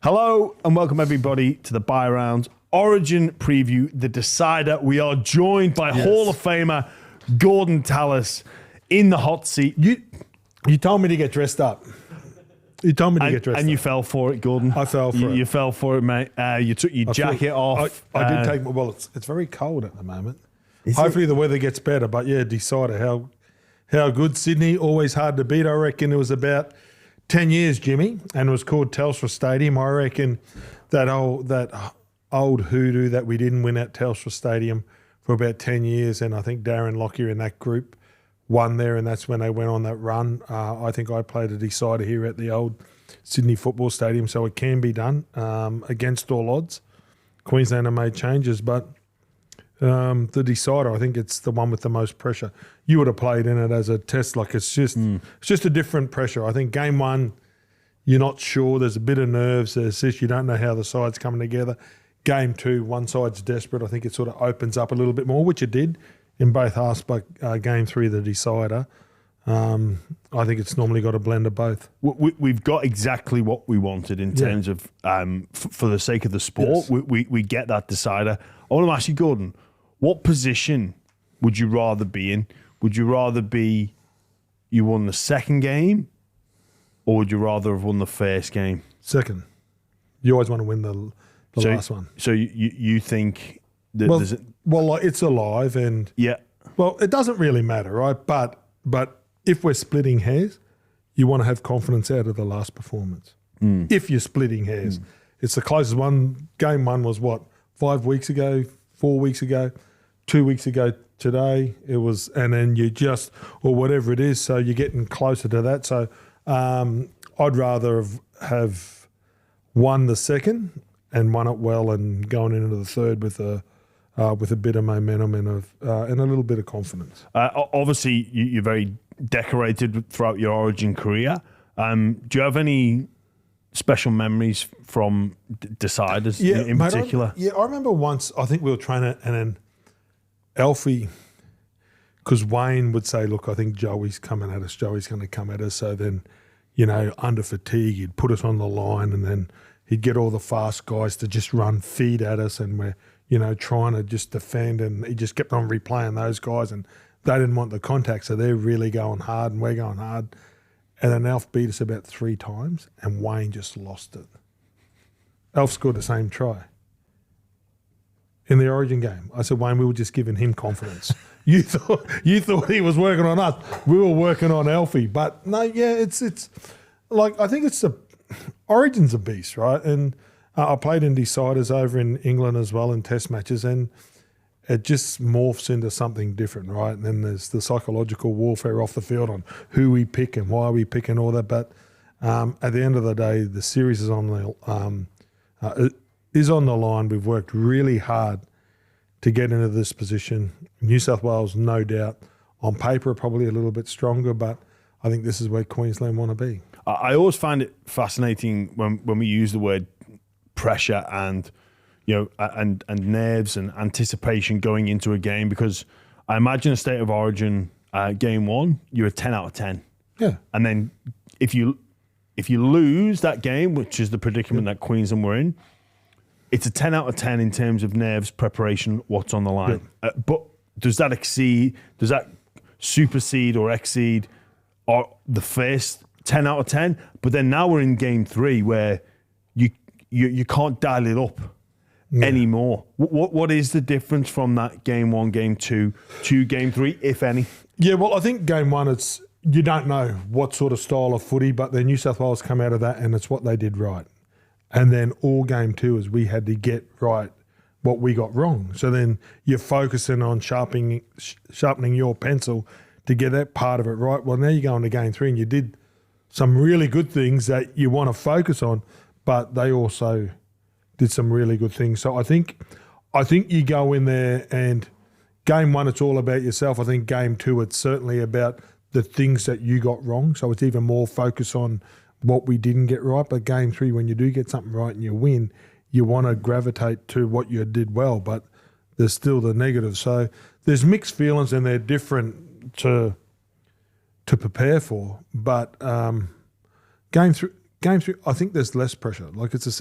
Hello and welcome everybody to the Buy Round Origin Preview, the decider. We are joined by Hall of Famer Gorden Tallis in the hot seat. You told me to get dressed up. You told me to get dressed up. And you fell for it, Gorden. I fell for it. You fell for it, mate. You took your jacket off. I did take my... Well, it's very cold at the moment. Is Hopefully the weather gets better. But yeah, decider, how good. Sydney, always hard to beat. I reckon it was about 10 years, Jimmy, and it was called Telstra Stadium. I reckon that old hoodoo that we didn't win at Telstra Stadium for about 10 years, and I think Darren Lockyer in that group won there, and that's when they went on that run. I think I played a decider here at the old Sydney Football Stadium, so it can be done against all odds. Queensland have made changes, but the decider, I think it's the one with the most pressure. You would have played in it as a test. Like it's just a different pressure. I think game one, you're not sure. There's a bit of nerves. There's this. You don't know how the side's coming together. Game two, one side's desperate. I think it sort of opens up a little bit more, which it did in both halves. But game three, the decider, I think it's normally got a blend of both. We've got exactly what we wanted in terms of, for the sake of the sport, yes. we get that decider. I want to ask you, Gorden, what position would you rather be in? Would you rather be you won the second game, or would you rather have won the first game? Second. You always want to win the last one. So you think that well, it's alive, and well, it doesn't really matter, right? But if we're splitting hairs, you want to have confidence out of the last performance. If you're splitting hairs, it's the closest one. Game one was what, 5 weeks ago, 4 weeks ago, 2 weeks ago today. It was, and then you just, or whatever it is. So you're getting closer to that. So I'd rather have won the second and won it well, and going into the third with a bit of momentum and a little bit of confidence. Obviously, you're very decorated throughout your Origin career. Do you have any special memories from deciders in particular? I remember once, I think we were training, and then Alfie, because Wayne would say, look, I think Joey's coming at us. Joey's going to come at us. So then, under fatigue, he'd put us on the line, and then he'd get all the fast guys to just run feed at us, and we're, trying to just defend, and he just kept on replaying those guys, and they didn't want the contact, so they're really going hard, and we're going hard. And then Alf beat us about 3 times, and Wayne just lost it. Alf scored the same try in the Origin game. I said, Wayne, we were just giving him confidence. You thought he was working on us. We were working on Alfie. But no, it's like, I think it's Origin's a beast, right? And I played in deciders over in England as well in test matches, and it just morphs into something different, right? And then there's the psychological warfare off the field on who we pick and why we pick and all that. But at the end of the day, the series is on the line. We've worked really hard to get into this position. New South Wales, no doubt, on paper probably a little bit stronger, but I think this is where Queensland want to be. I always find it fascinating when we use the word pressure and and nerves and anticipation going into a game, because I imagine a State of Origin game one, you're a 10 out of 10. Yeah. And then if you lose that game, which is the predicament that Queensland were in, it's a 10 out of 10 in terms of nerves, preparation, what's on the line. Yeah. But does that supersede or exceed the first 10 out of 10? But then now we're in game three where you can't dial it up anymore. What is the difference from that game one, game two to game three, if any? Yeah, well, I think game one, you don't know what sort of style of footy, but the New South Wales come out of that, and it's what they did right. And then all game two is we had to get right what we got wrong. So then you're focusing on sharpening your pencil to get that part of it right. Well, now you go into game three, and you did some really good things that you want to focus on, but they also did some really good things. So I think you go in there, and game one, it's all about yourself. I think game two, it's certainly about the things that you got wrong. So it's even more focus on what we didn't get right. But game three, when you do get something right and you win, you want to gravitate to what you did well, but there's still the negative. So there's mixed feelings, and they're different to prepare for. But game Game 3, I think there's less pressure. Like it's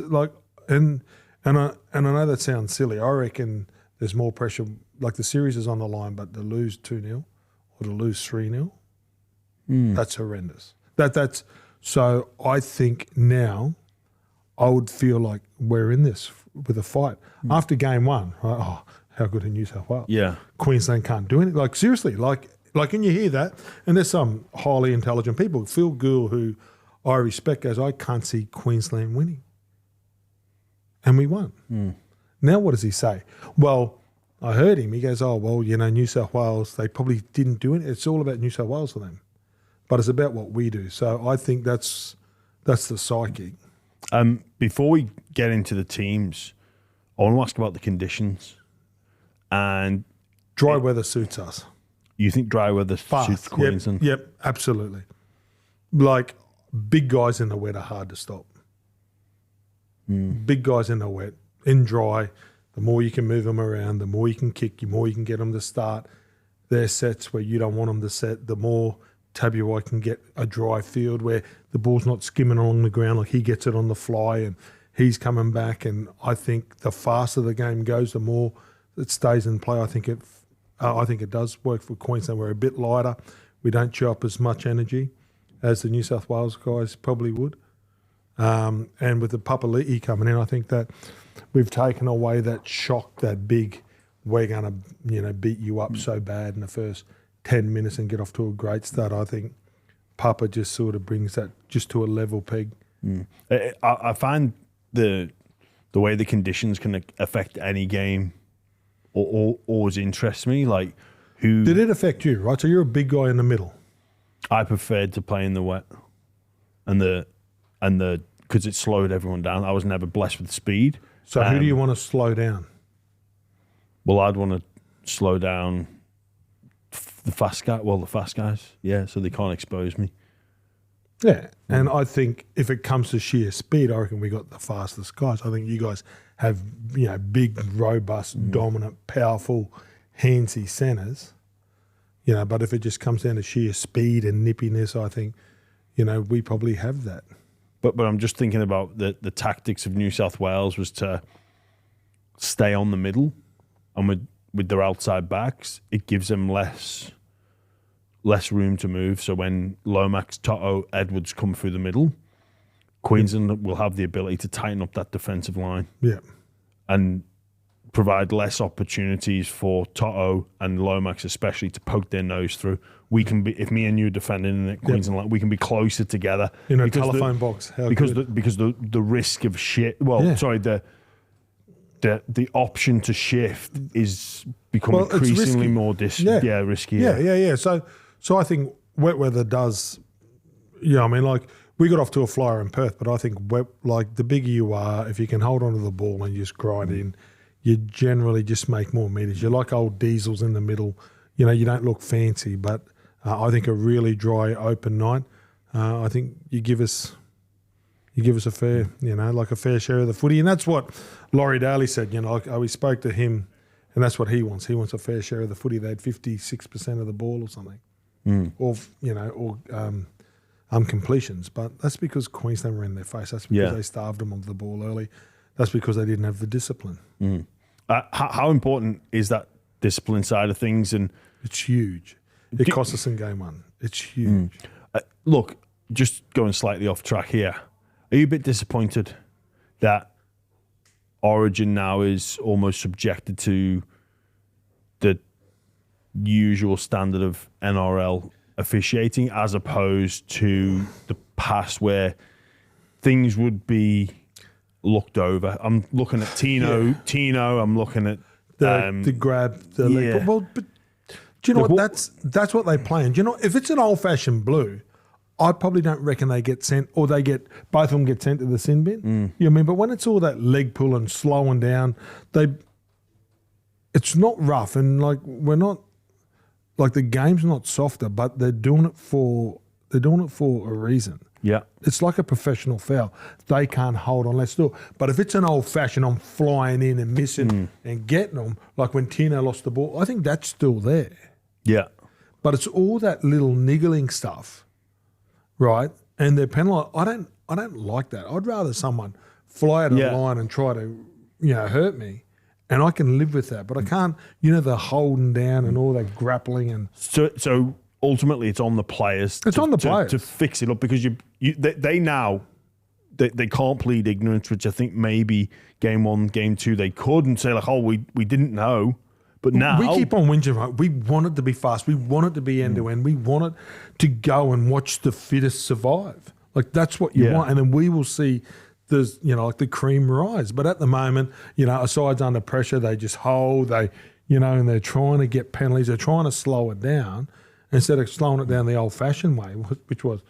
and I know that sounds silly. I reckon there's more pressure. Like the series is on the line, but to lose 2-0 or to lose 3-0, that's horrendous. That's so. I think now I would feel like we're in this with a fight after game 1. Right? Oh, how good in New South Wales? Yeah, Queensland can't do anything. Like seriously, like and you hear that, and there's some highly intelligent people. Phil Gould, who I respect, goes, I can't see Queensland winning. And we won. Now what does he say? Well, I heard him. He goes, oh, well, New South Wales, they probably didn't do it. It's all about New South Wales for them. But it's about what we do. So I think that's the psyche. Before we get into the teams, I want to ask about the conditions. And dry weather suits us. You think dry weather suits Queensland? Yep, absolutely. Like, big guys in the wet are hard to stop. Big guys in the wet, in dry, the more you can move them around, the more you can kick, the more you can get them to start their sets where you don't want them to set, the more Tabuai can get a dry field where the ball's not skimming along the ground, like he gets it on the fly and he's coming back. And I think the faster the game goes, the more it stays in play. I think it does work for Queensland. We're a bit lighter. We don't chew up as much energy as the New South Wales guys probably would. And with the Papali'i coming in, I think that we've taken away that shock, that big, we're going to, beat you up so bad in the first 10 minutes and get off to a great start. I think Papa just sort of brings that just to a level peg. I find the way the conditions can affect any game always interests me. Like, who did it affect you? Right, so you're a big guy in the middle. I preferred to play in the wet, and the because it slowed everyone down. I was never blessed with speed. So who do you want to slow down? Well, I'd want to slow down the fast guy. Well, the fast guys, yeah, so they can't expose me. Yeah, and I think if it comes to sheer speed, I reckon we got the fastest guys. I think you guys have big, robust, dominant, powerful, handsy centres. But if it just comes down to sheer speed and nippiness, I think we probably have that. But I'm just thinking about the tactics of New South Wales was to stay on the middle, and with their outside backs, it gives them less room to move. So when Lomax, Toto, Edwards come through the middle, Queensland will have the ability to tighten up that defensive line. Yeah. And provide less opportunities for Toto and Lomax especially to poke their nose through. We can be, if me and you are defending in Queensland, like, we can be closer together. In a telephone box. Because the risk of shit. Well, sorry, the option to shift is becoming increasingly more risky. Yeah. So I think wet weather does. Yeah, I mean, like, we got off to a flyer in Perth, but I think the bigger you are, if you can hold onto the ball and just grind in, you generally just make more meters. You're like old diesels in the middle. You don't look fancy, but I think a really dry, open night, I think you give us a fair, a fair share of the footy. And that's what Laurie Daly said. We spoke to him, and that's what he wants. He wants a fair share of the footy. They had 56% of the ball or something, or completions. But that's because Queensland were in their face. That's because they starved them of the ball early. That's because they didn't have the discipline. How important is that discipline side of things? And it's huge. It cost us in game 1. It's huge. Look, just going slightly off track here. Are you a bit disappointed that Origin now is almost subjected to the usual standard of NRL officiating, as opposed to the past where things would be looked over? I'm looking at Tino. I'm looking at the grab, the leg. Well, but do you know what? That's what they play. And do you know, if it's an old-fashioned blue, I probably don't reckon they get sent, or both of them get sent to the sin bin. You know what I mean? But when it's all that leg pull and slowing down, it's not rough, and we're not, the game's not softer, but they're doing it for a reason. Yeah. It's like a professional foul. They can't hold on. Let's do it. But if it's an old-fashioned, I'm flying in and missing and getting them, like when Tino lost the ball, I think that's still there. Yeah. But it's all that little niggling stuff, right? And they're penalised. I don't like that. I'd rather someone fly out of the line and try to, hurt me. And I can live with that. But I can't, the holding down and all that grappling. And So ultimately it's on the players. It's on the players. To fix it up, because they now, they can't plead ignorance, which I think maybe game 1, game 2 they could, and say like, oh, we didn't know. But now we keep on whinging, right? We want it to be fast. We want it to be end to end. We want it to go and watch the fittest survive. Like that's what you want. And then we will see there's, like the cream rise. But at the moment, a side's under pressure. They just hold, and they're trying to get penalties. They're trying to slow it down instead of slowing it down the old fashioned way, which was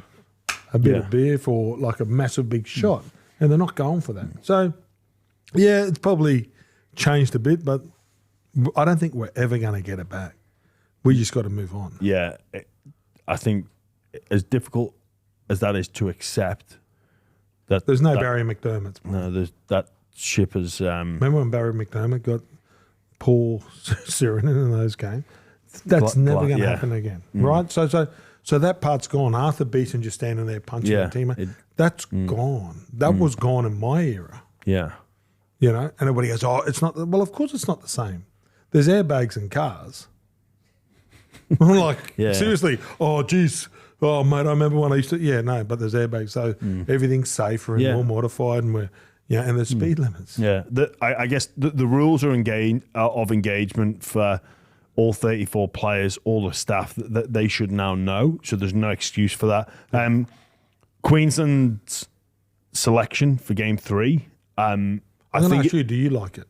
a bit of beer for like a massive big shot. And they're not going for that. So, yeah, it's probably changed a bit, but I don't think we're ever going to get it back. We just got to move on. Yeah. I think as difficult as that is to accept, there's no Barry McDermott. No, there's that ship has. Remember when Barry McDermott got Paul Sirenen in those games? That's never going to happen again, right? So that part's gone. Arthur Beeson just standing there punching the teammate. That's gone. That was gone in my era. Yeah. And everybody goes, oh, it's not. Well, of course it's not the same. There's airbags in cars. I'm like, seriously? Oh, geez. Oh, mate, I remember when I used to. Yeah, no, but there's airbags. So everything's safer and more modified, and and there's speed limits. Yeah. I guess the rules are of engagement for all 34 players, all the staff, that they should now know. So there's no excuse for that. Queensland's selection for game 3. I'm going to ask you, do you like it?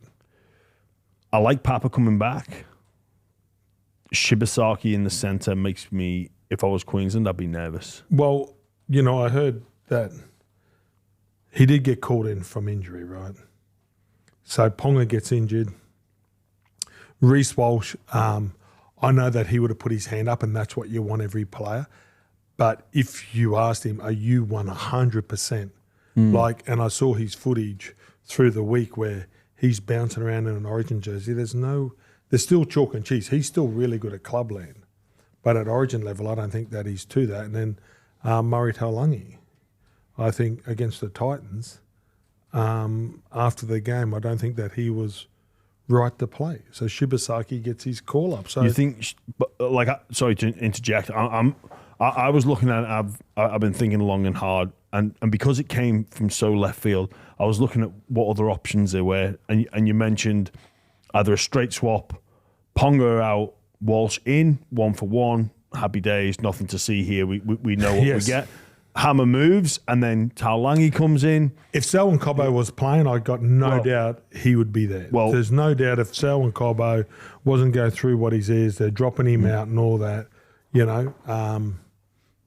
I like Papa coming back. Shibasaki in the centre makes me, if I was Queensland, I'd be nervous. Well, I heard that he did get called in from injury, right? So Ponga gets injured. Reece Walsh, I know that he would have put his hand up, and that's what you want every player. But if you asked him, are you 100%? And I saw his footage through the week where he's bouncing around in an Origin jersey. There's still chalk and cheese. He's still really good at clubland. But at Origin level, I don't think that he's to that. And then Murray Taulagi, I think, against the Titans, after the game, I don't think that he was right to play. So Shibasaki gets his call up. So you think, sorry to interject, I was looking at it, I've been thinking long and hard, and because it came from so left field, I was looking at what other options there were, and you mentioned either a straight swap, Ponga out, Walsh in, 1-for-1, happy days, nothing to see here. We know what we get. Hammer moves, and then Taulagi comes in. If Selwyn Cobbo was playing, I got no doubt he would be there. Well, there's no doubt if Selwyn Cobbo wasn't going through what he is, they're dropping him out and all that.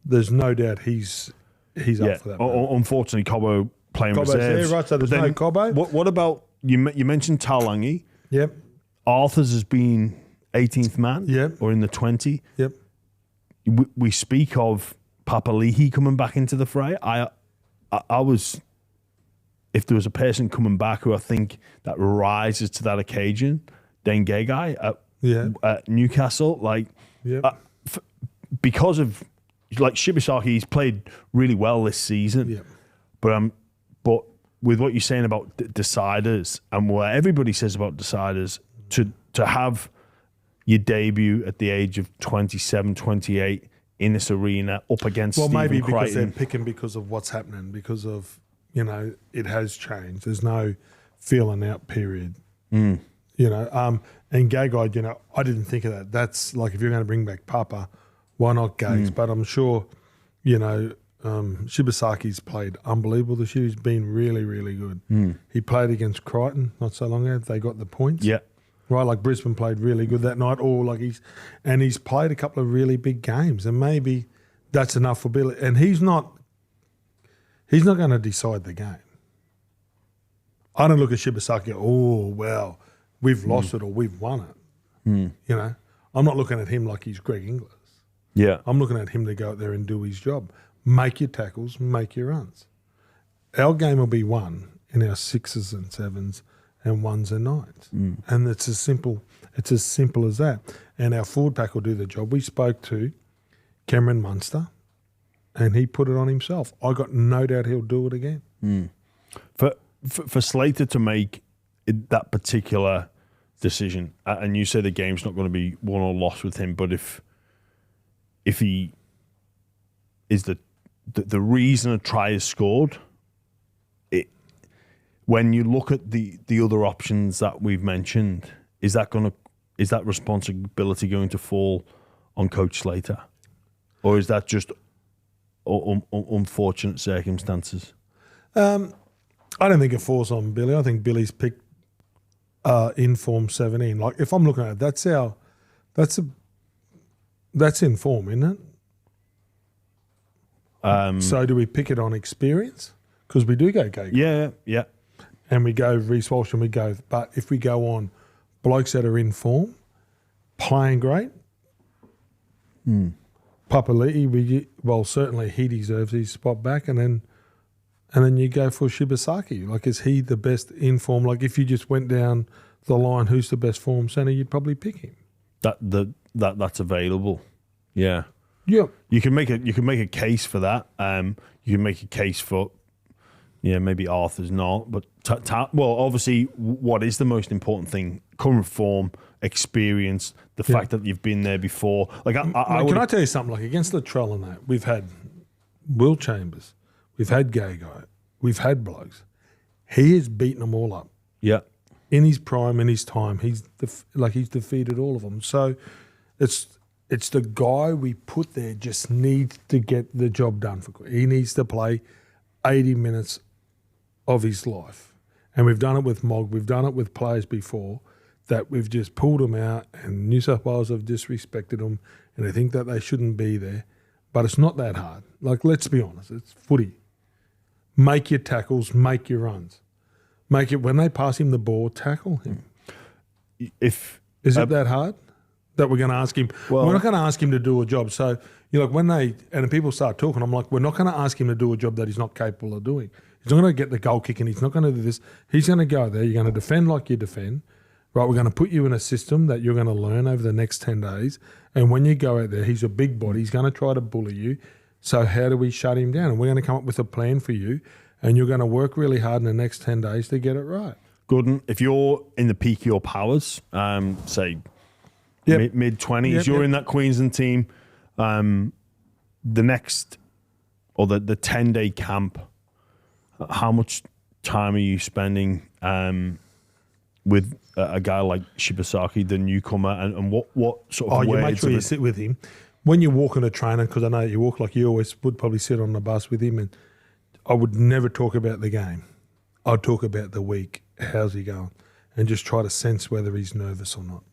There's no doubt he's up for that. Unfortunately, Cobbo playing Cobbo's reserves. there, right? So there's no Cobbo. What about you mentioned Taulagi? Yep. Arthur's has been 18th man. Yep. Or in the 20. Yep. We speak of Papali'i coming back into the fray. I was, if there was a person coming back who I think that rises to that occasion, Dane Gagai at Newcastle, because of Shibasaki, he's played really well this season. But with what you're saying about deciders and what everybody says about deciders, to have your debut at the age of 27, 28 in this arena up against Stephen maybe because Crichton. they're picking because of what's happening, because of, it has changed. There's no feeling out period. And Gagai, I didn't think of that. That's like, if you're going to bring back Papa, why not Gags? But I'm sure, Shibasaki's played unbelievable this year. He's been really, really good. He played against Crichton not so long ago. They got the points. Yeah. Right, like Brisbane played really good that night, he's played a couple of really big games, and maybe that's enough for Billy. And he's not going to decide the game. I don't look at Shibasaki, we've lost it or we've won it. I'm not looking at him like he's Greg Inglis. Yeah. I'm looking at him to go out there and do his job. Make your tackles, make your runs. Our game will be won in our 6s and 7s and 1s and 9s. And it's as simple as that. And our forward pack will do the job. We spoke to Cameron Munster and he put it on himself. I got no doubt he'll do it again. For Slater to make that particular decision, and you say the game's not going to be won or lost with him, but if he is the reason a try is scored, when you look at the other options that we've mentioned, is that responsibility going to fall on Coach Slater, or is that just unfortunate circumstances? I don't think it falls on Billy. I think Billy's picked inform 17. Like, if I'm looking at it, that's inform, isn't it? So do we pick it on experience? Because we do go. Yeah. And we go Reece Walsh and we go. But if we go on blokes that are in form, playing great, Papali'i, certainly he deserves his spot back. And then you go for Shibasaki. Like, is he the best in form? Like, if you just went down the line, who's the best form centre, you'd probably pick him. That's available. Yeah. Yeah. You can make a case for that. You can make a case for, maybe Arthur's not, but obviously, what is the most important thing? Current form, experience, the fact that you've been there before. Like, can I tell you something? Like, against Latrell and that, we've had Will Chambers, we've had Gagai, we've had blokes. He has beaten them all up. Yeah. In his prime, in his time, he's defeated all of them. So it's the guy we put there just needs to get the job done for. He needs to play 80 minutes of his life. And we've done it with Mog, we've done it with players before, that we've just pulled them out and New South Wales have disrespected them and they think that they shouldn't be there. But it's not that hard. Like, let's be honest, it's footy. Make your tackles, make your runs. Make it, when they pass him the ball, tackle him. Is it that hard that we're going to ask him? Well, we're not going to ask him to do a job. So, when people start talking, I'm like, we're not going to ask him to do a job that he's not capable of doing. He's not going to get the goal kick and he's not going to do this. He's going to go there. You're going to defend like you defend. Right, we're going to put you in a system that you're going to learn over the next 10 days. And when you go out there, he's a big body. He's going to try to bully you. So how do we shut him down? And we're going to come up with a plan for you. And you're going to work really hard in the next 10 days to get it right. Gordon, if you're in the peak of your powers, say mid-20s, you're in that Queensland team, the next, or the 10-day camp, how much time are you spending with a guy like Shibasaki, the newcomer, and what sort of you words? make sure you sit with him. When you walk in a trainer, because I know you walk like you always would probably sit on the bus with him, and I would never talk about the game. I'd talk about the week. How's he going? And just try to sense whether he's nervous or not.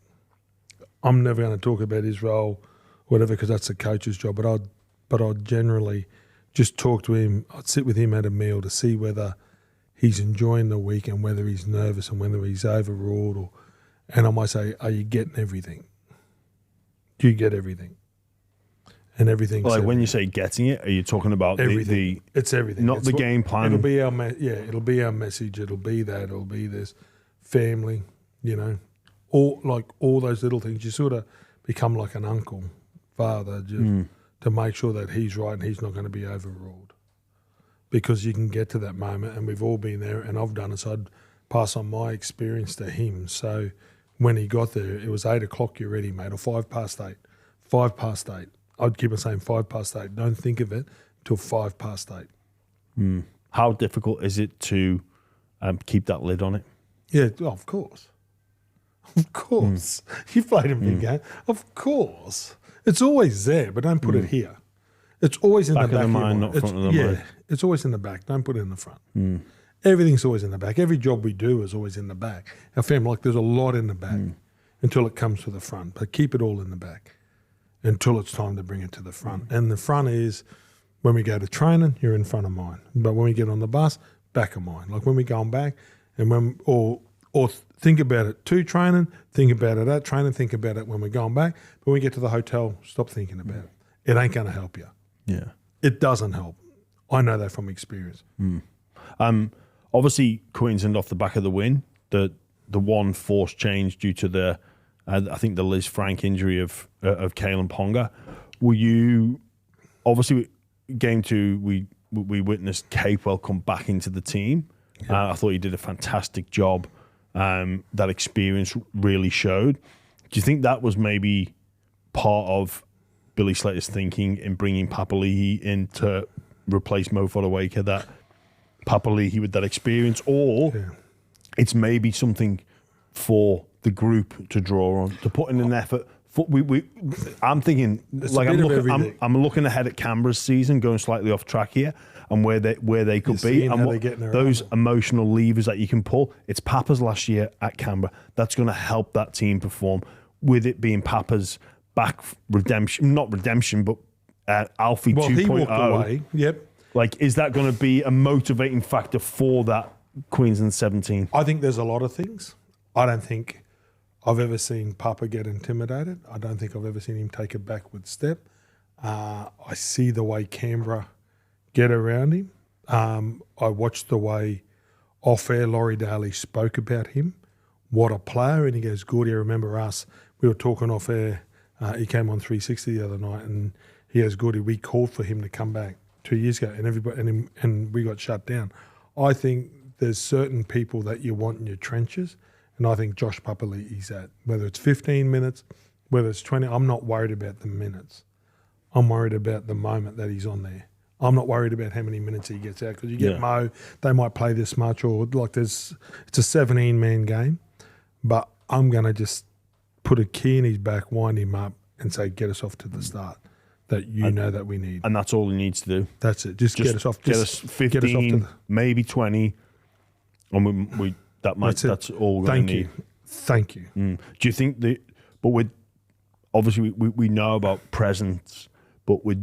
I'm never going to talk about his role, whatever, because that's the coach's job. But I'd generally just talk to him. I'd sit with him at a meal to see whether he's enjoying the week and whether he's nervous and whether he's overawed. And I might say, are you getting everything? Do you get everything? And everything. Like, when you say getting it, are you talking about everything? It's everything. Not the game plan. It'll be our message. It'll be that. It'll be this family. All those little things. You sort of become like an uncle, father, to make sure that he's right and he's not going to be overruled. Because you can get to that moment, and we've all been there, and I've done it. So I'd pass on my experience to him. So when he got there, it was 8:00. You're ready, mate, or 8:05. 8:05. I'd keep on saying 8:05. Don't think of it till 8:05. How difficult is it to keep that lid on it? Yeah, of course. Of course. You've played a big game. Of course. It's always there, but don't put it here. It's always in back the back of the mind, not front of the mind. It's always in the back. Don't put it in the front. Everything's always in the back. Every job we do is always in the back. Our family, there's a lot in the back until it comes to the front. But keep it all in the back until it's time to bring it to the front. And the front is, when we go to training, you're in front of mine. But when we get on the bus, back of mine. Like when we're going back, and or think about it to training, think about it at training, think about it when we're going back. But when we get to the hotel, stop thinking about it. It ain't going to help you. Yeah. It doesn't help. I know that from experience. Obviously, Queensland off the back of the win, the one forced change due to the, I think, the Liz Frank injury of Kalen Ponga. Were you, obviously, game 2, we witnessed Capewell come back into the team. I thought he did a fantastic job. That experience really showed. Do you think that was maybe part of Billy Slater's thinking in bringing Papali'i in to replace Mo Fodawaker, that Papali'i with that experience, or it's maybe something for the group to draw on, to put in an effort? I'm thinking, like, I'm looking ahead at Canberra's season, going slightly off track here, and where they could be, and those emotional levers that you can pull. It's Papa's last year at Canberra. That's going to help that team perform. With it being Papa's back not redemption, but Alfie 2.0. He walked away. Yep. Like, is that going to be a motivating factor for that Queensland 17? I think there's a lot of things. I don't think I've ever seen Papa get intimidated. I don't think I've ever seen him take a backward step. I see the way Canberra get around him. I watched the way off-air Laurie Daly spoke about him. What a player. And he goes, Gordie, I remember us. We were talking off-air. He came on 360 the other night, and he goes, Gordie, we called for him to come back 2 years ago, and everybody and we got shut down. I think there's certain people that you want in your trenches, and I think Josh Papali'i's that. Whether it's 15 minutes, whether it's 20, I'm not worried about the minutes. I'm worried about the moment that he's on there. I'm not worried about how many minutes he gets out, because you get Mo, they might play this much, or like it's a 17-man game, but I'm going to just put a key in his back, wind him up, and say, get us off to the start that know that we need. And that's all he needs to do. That's it. Just get us off. Get us 15, get us off to maybe 20, and that's all we're going to need. Thank you. Do you think but with, obviously we know about presence, but we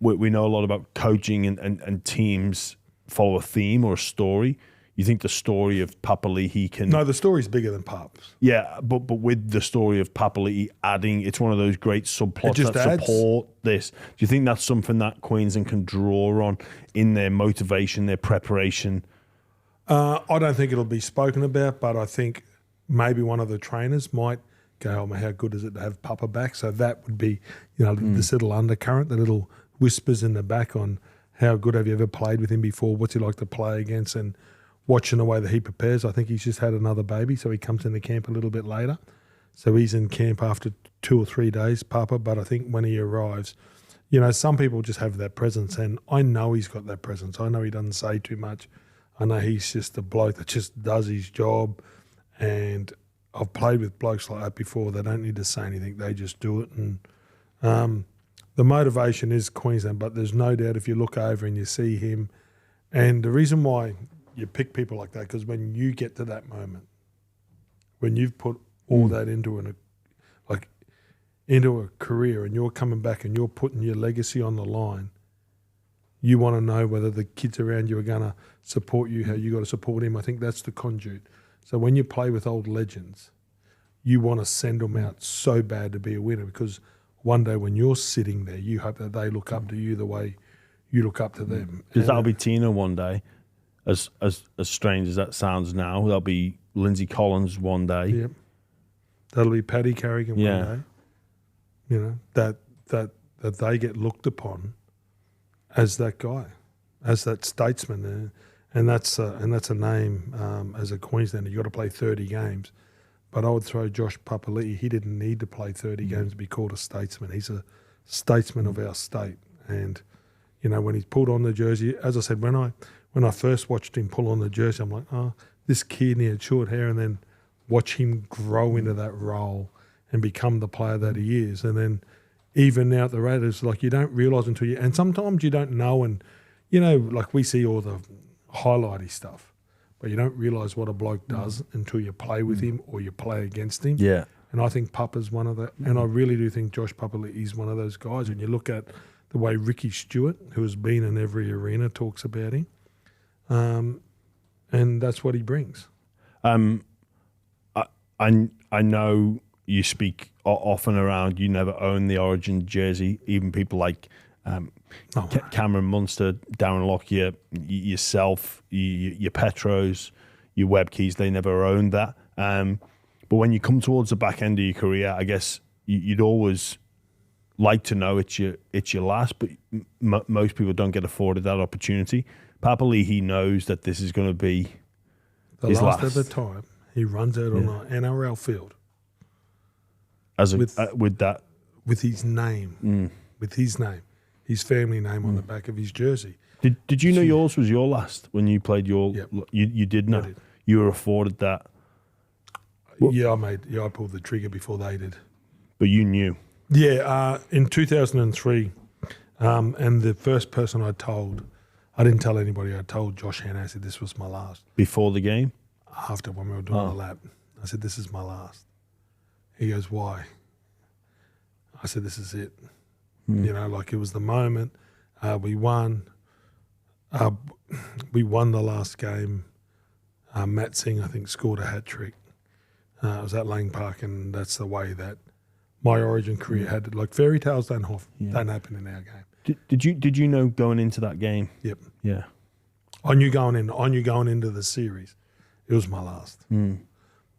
know a lot about coaching and teams follow a theme or a story. You think the story of Papali'i can... No, the story's bigger than Paps. Yeah, but with the story of Papali'i adding, it's one of those great subplots that support this. Do you think that's something that Queensland can draw on in their motivation, their preparation? I don't think it'll be spoken about, but I think maybe one of the trainers might go, oh, how good is it to have Papa back? So that would be, this little undercurrent, the little whispers in the back on how good have you ever played with him before, what's he like to play against, and watching the way that he prepares. I think he's just had another baby, so he comes into camp a little bit later. So he's in camp after 2 or 3 days, Papa, but I think when he arrives, some people just have that presence, and I know he's got that presence. I know he doesn't say too much. I know he's just a bloke that just does his job, and I've played with blokes like that before. They don't need to say anything. They just do it, and the motivation is Queensland, but there's no doubt if you look over and you see him, and the reason why you pick people like that, because when you get to that moment, when you've put all that into a career, and you're coming back and you're putting your legacy on the line, you want to know whether the kids around you are going to support you, how you got to support him. I think that's the conduit. So when you play with old legends, you want to send them out so bad to be a winner, because one day when you're sitting there, you hope that they look up to you the way you look up to them. Because that'll be Tina one day. As strange as that sounds now, there'll be Lindsay Collins one day. Yep. That'll be Paddy Carrigan one day. That they get looked upon as that guy, as that statesman, and that's a name as a Queenslander. You got to play 30 games, but I would throw Josh Papali'i. He didn't need to play 30 games to be called a statesman. He's a statesman of our state, and when he's pulled on the jersey, as I said, when I first watched him pull on the jersey, I'm like, oh, this kid, and he had short hair, and then watch him grow into that role and become the player that he is. And then even now at the Raiders, like, you don't realise until you, and sometimes you don't know, and, like we see all the highlighty stuff, but you don't realise what a bloke does until you play with him or you play against him. Yeah. And I think Papa's one of the, and I really do think Josh Papali'i is one of those guys. When you look at the way Ricky Stewart, who has been in every arena, talks about him, and that's what he brings. I know you speak often around you never own the Origin jersey. Even people like Cameron Munster, Darren Lockyer, yourself, your Petros, your Webkeys, they never owned that. But when you come towards the back end of your career, I guess you'd always like to know it's your last, but most people don't get afforded that opportunity. Papali'i, he knows that this is going to be his last. At the time, he runs out on an NRL field with his name, his family name on the back of his jersey. Did you know yours was your last when you played your? Yep. You did know. I did. You were afforded that. I pulled the trigger before they did. But you knew. Yeah, in 2003, and the first person I told, I didn't tell anybody. I told Josh Hannah. I said this was my last. Before the game. After when we were doing the lap, I said this is my last. He goes, why? I said this is it. You know, like it was the moment. We won. We won the last game. Matt Singh, I think, scored a hat trick. It was at Lang Park, and that's the way that my Origin career had. Like fairy tales don't happen in our game. Did you know going into that game? Yep. Yeah. I knew going into the series, it was my last.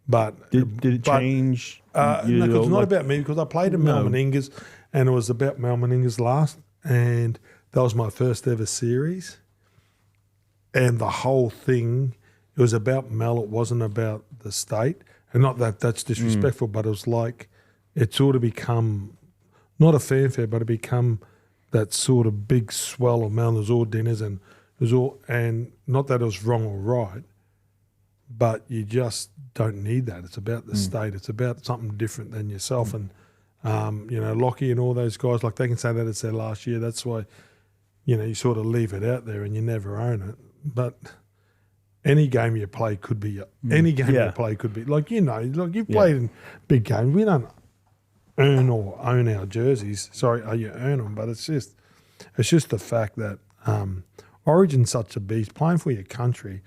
But did it change? No, because it's not about me. Because I played in Mel Meninga's, and it was about Mel Meninga's last, and that was my first ever series. And the whole thing, it was about Mel. It wasn't about the state. And not that that's disrespectful, but it was like it sort of become not a fanfare, but it become that sort of big swell of Mel. There's all dinners and there's all, and not that it was wrong or right, but you just don't need that. It's about the state. It's about something different than yourself. And you know, Lockie and all those guys, like they can say that it's their last year. That's why, you know, you sort of leave it out there and you never own it. But any game you play could be you play could be like, you know, like you've played in big games. We don't earn or own our jerseys. Sorry, you earn them, but it's just the fact that Origin's such a beast. Playing for your country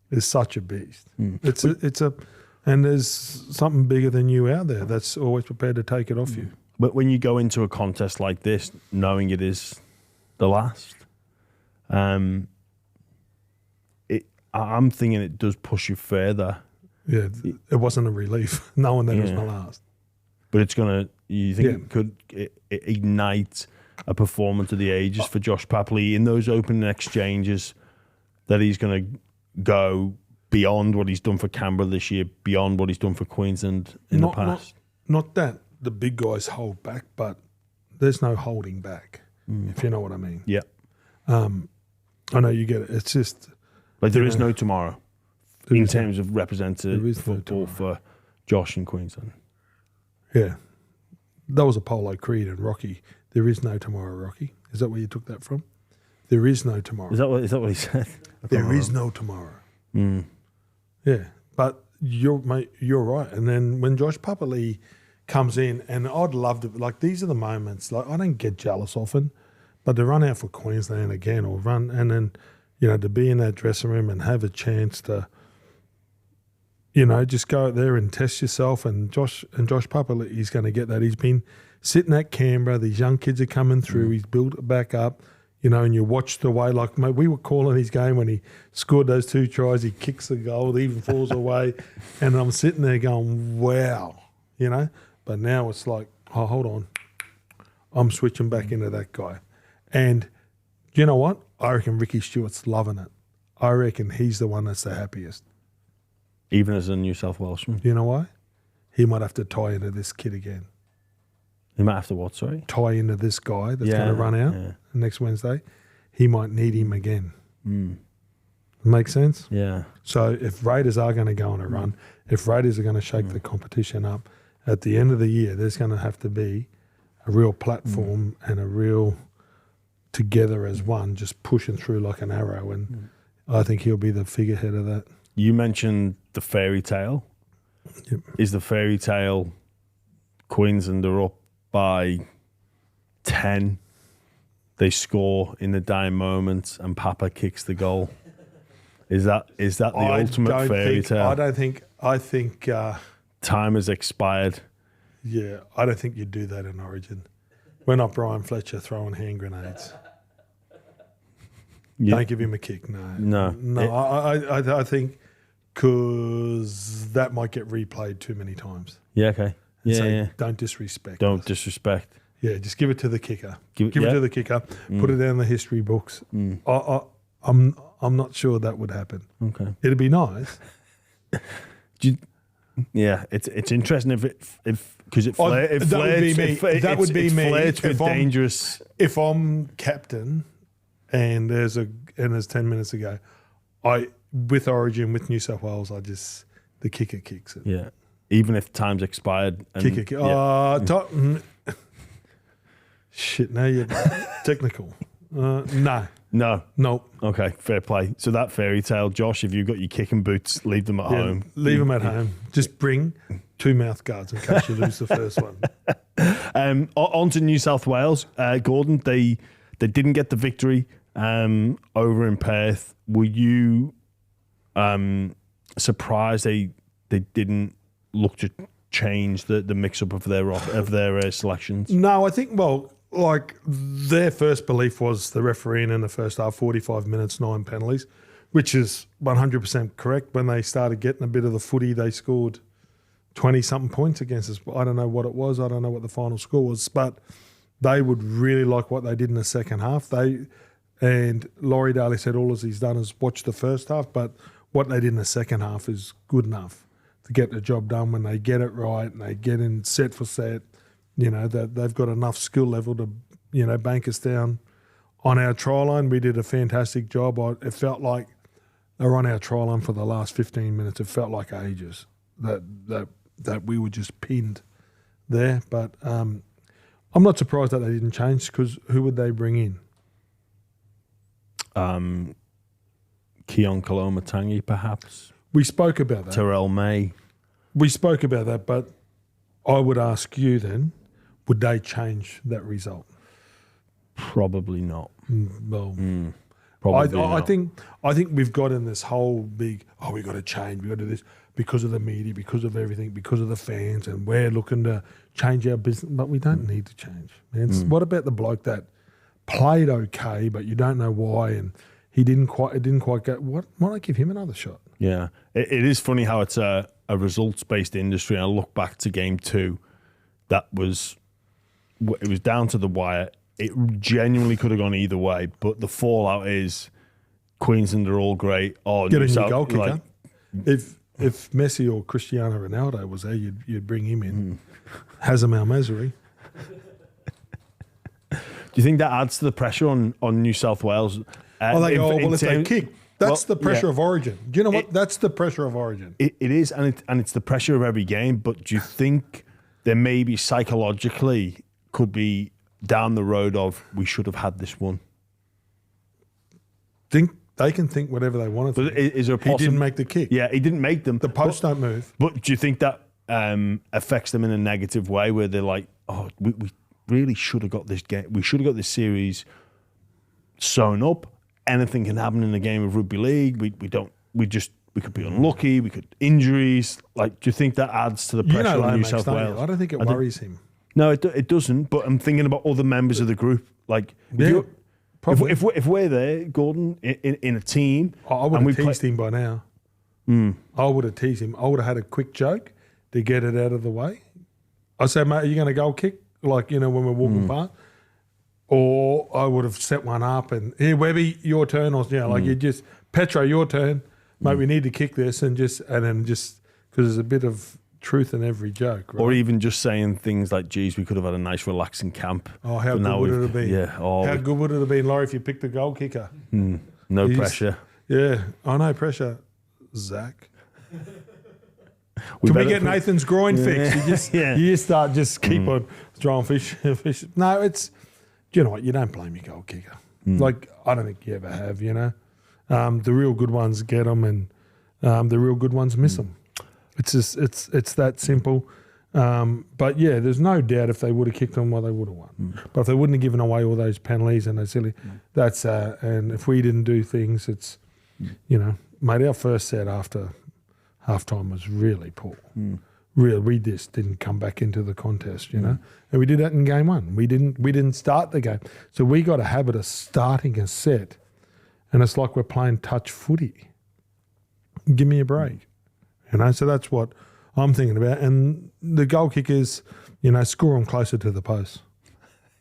is such a beast. And there's something bigger than you out there that's always prepared to take it off you. But when you go into a contest like this, knowing it is the last, I'm thinking it does push you further. Yeah, it wasn't a relief knowing that it was my last. But it's going to, you think it could ignite a performance of the ages for Josh Papali'i in those opening exchanges, that he's going to go beyond what he's done for Canberra this year, beyond what he's done for Queensland in the past? Not that the big guys hold back, but there's no holding back, if you know what I mean. Yeah. I know you get it. It's just... Like there is no tomorrow in terms of representative football for Josh in Queensland. Yeah. That was Apollo Creed and Rocky. There is no tomorrow, Rocky. Is that where you took that from? There is no tomorrow. Is that what he said? There is no tomorrow. Yeah. But you're right. And then when Josh Papali'i comes in, and I'd love to, like, these are the moments, like, I don't get jealous often, but to run out for Queensland again or run, and then, you know, to be in that dressing room and have a chance to, you know, just go out there and test yourself. And Josh Papali'i, he's going to get that. He's been sitting at Canberra. These young kids are coming through. He's built it back up, you know, and you watch the way, like, mate, we were calling his game when he scored those 2 tries. He kicks the goal, it even falls away. And I'm sitting there going, wow, you know. But now it's like, oh, hold on. I'm switching back into that guy. And you know what? I reckon Ricky Stewart's loving it. I reckon he's the one that's the happiest. Even as a New South Welshman? You know why? He might have to tie into this kid again. He might have to what, sorry? Tie into this guy that's going to run out next Wednesday. He might need him again. Make sense? Yeah. So if Raiders are going to go on a run, if Raiders are going to shake the competition up, at the end of the year, there's going to have to be a real platform and a real together as one, just pushing through like an arrow. And I think he'll be the figurehead of that. You mentioned the fairy tale. Yep. Is the fairy tale Queensland are up by 10? They score in the dying moments and Papa kicks the goal. Is that the ultimate fairy tale? I think time has expired. Yeah, I don't think you'd do that in Origin. We're not Brian Fletcher throwing hand grenades. Don't give him a kick. No. I think because that might get replayed too many times. Yeah, okay. Yeah. Don't disrespect. Don't disrespect. Yeah, just give it to the kicker. Give it to the kicker. Put it down the history books. I'm not sure that would happen. Okay. It'd be nice. It's interesting if because it flirts with dangerous. If I'm captain and there's 10 minutes to go, with Origin, with New South Wales, the kicker kicks it. Yeah. Even if time's expired. Kicker. Shit, no, you're technical. No. Nope. Okay, fair play. So that fairy tale, Josh, if you've got your kicking boots, leave them at home. Leave them at home. Just bring 2 mouth guards in case you lose the first one. On to New South Wales. Gordon, they didn't get the victory over in Perth. Were you surprised they didn't look to change the mix-up of their selections? No, I think, their first belief was the refereeing in the first half, 45 minutes, 9 penalties, which is 100% correct. When they started getting a bit of the footy, they scored 20-something points against us. I don't know what it was. I don't know what the final score was, but they would really like what they did in the second half. And Laurie Daly said all he's done is watch the first half, but what they did in the second half is good enough to get the job done when they get it right and they get in set for set. That they've got enough skill level to, bank us down on our try line. We did a fantastic job. It felt like they were on our try line for the last 15 minutes. It felt like ages that we were just pinned there. But I'm not surprised that they didn't change, because who would they bring in? Keon Kalomatangi, perhaps. We spoke about that. Terrell May. We spoke about that, but I would ask you then, would they change that result? Probably not. Probably not. I think we've got in this whole big, we've got to change, we've got to do this because of the media, because of everything, because of the fans, and we're looking to change our business, but we don't need to change. Man. What about the bloke that played okay, but you don't know why, and it didn't quite go? Why not give him another shot? Yeah, it is funny how it's a results-based industry. I look back to game 2, it was down to the wire. It genuinely could have gone either way, but the fallout is Queensland are all great. Get a new goal kicker. If Messi or Cristiano Ronaldo was there, you'd bring him in. Hazem Al Masri. Do you think that adds to the pressure on New South Wales? If they kick. That's the pressure of Origin. Do you know what? That's the pressure of Origin. It is, and it's the pressure of every game. But do you think there maybe psychologically could be down the road of we should have had this one? They can think whatever they want to think. Is there he didn't make the kick. Yeah, he didn't make them. The posts don't move. But do you think that affects them in a negative way, where they're like, we really should have got this game. We should have got this series sewn up. Anything can happen in a game of rugby league. We could be unlucky. We could injuries. Do you think that adds to the pressure on New South Wales? I don't think it worries him. No, it doesn't. But I'm thinking about other members of the group. If we're there, Gordon, in a team, I would have teased him by now. I would have teased him. I would have had a quick joke to get it out of the way. I say, mate, are you going to goal kick? When we're walking past. Or I would have set one up and, here, Webby, your turn. Or, you just, Petro, your turn. Mate, we need to kick this. And then because there's a bit of truth in every joke. Right? Or even just saying things like, geez, we could have had a nice relaxing camp. Oh, how good would it have been? Yeah. How good would it have been, Laurie, if you picked the goal kicker? No pressure. Yeah. No pressure, Zach. Can we get Nathan's groin fixed? You just start, keep on throwing fish. No, it's... Do you know what? You don't blame your goal kicker. I don't think you ever have, The real good ones get them, and the real good ones miss them. It's just it's that simple. But yeah, there's no doubt if they would have kicked them, they would have won. But if they wouldn't have given away all those penalties and those silly, and if we didn't do things, it's mate, our first set after halftime was really poor. Really, we just didn't come back into the contest, and we did that in game 1. We didn't start the game, so we got a habit of starting a set, and it's like we're playing touch footy. Give me a break, So that's what I'm thinking about. And the goal kickers, score them closer to the post.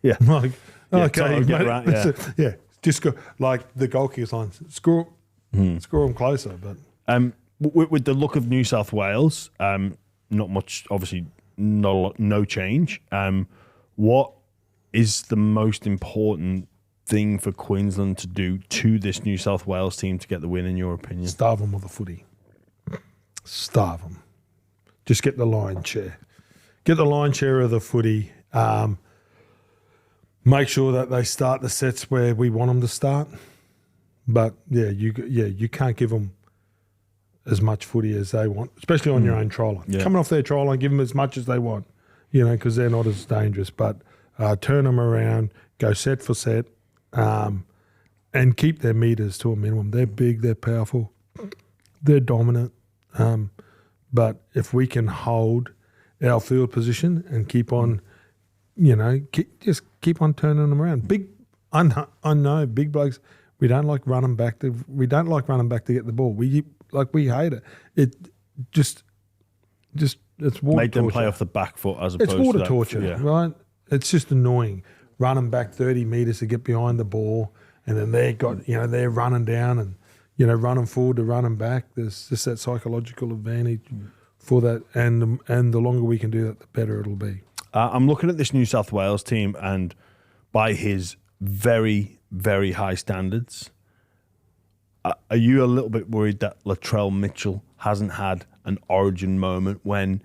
Yeah. Like, Yeah, okay, totally get mate, around, yeah. yeah, just go like the goal kickers line. Score them closer, but With the look of New South Wales, not much, obviously, no change. What is the most important thing for Queensland to do to this New South Wales team to get the win, in your opinion? starve them with a footy. Starve them. Just get the lion's share. Get the lion's share of the footy. Make sure that they start the sets where we want them to start. But you can't give them as much footy as they want, especially on your own try line. Yeah. Coming off their try line, give them as much as they want, because they're not as dangerous. But turn them around, go set for set, and keep their meters to a minimum. They're big, they're powerful, they're dominant. But if we can hold our field position and keep on, just keep on turning them around. Big, I know, big blokes. We don't like running back. We don't like running back to get the ball. We hate it. It just it's water Make them torture. play off the back foot as opposed It's water to that, torture, yeah. right? It's just annoying. Running back 30 metres to get behind the ball, and then they're running down and running forward to running back. There's just that psychological advantage for that, and the longer we can do that, the better it'll be. I'm looking at this New South Wales team, and by his very, very high standards, are you a little bit worried that Latrell Mitchell hasn't had an origin moment when